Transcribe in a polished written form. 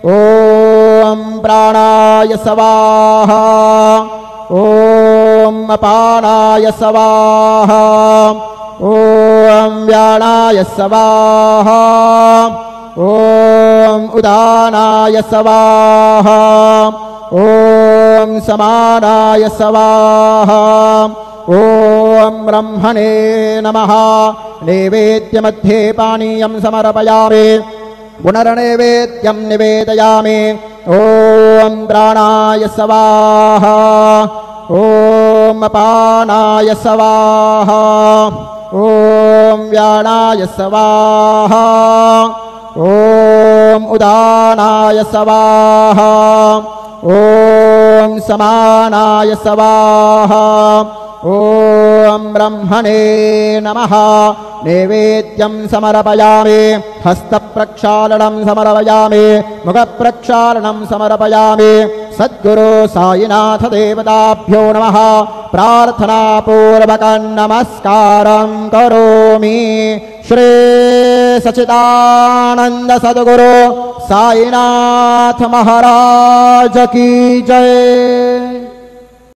ॐ प्राणाय स्वाहा ॐ अपानाय स्वाहा ॐ व्यानाय स्वाहा ॐ उदानाय स्वाहा ॐ समानाय स्वाहा ॐ ब्रह्मणे नमः। नैवेद्यमध्ये पानीयं समर्पयामि पुनर्नैवेद्यं निवेदयामि। ॐ प्राणाय स्वाहा ॐ अपानाय स्वाहा ॐ व्यानाय स्वाहा ॐ उदानाय स्वाहा ॐ समानाय स्वाहा ॐ ब्रह्मणे नमः। नैवेद्यं समर्पयामि हस्तप्रक्षालनं समर्पयामि मुखप्रक्षालनं समर्पयामि। सद्गुरु साईनाथ देवताभ्यो नमः। प्रार्थनापूर्वकं नमस्कारं करोमि। श्री सच्चिदानंद सद्गुरु साईनाथ महाराज की जय।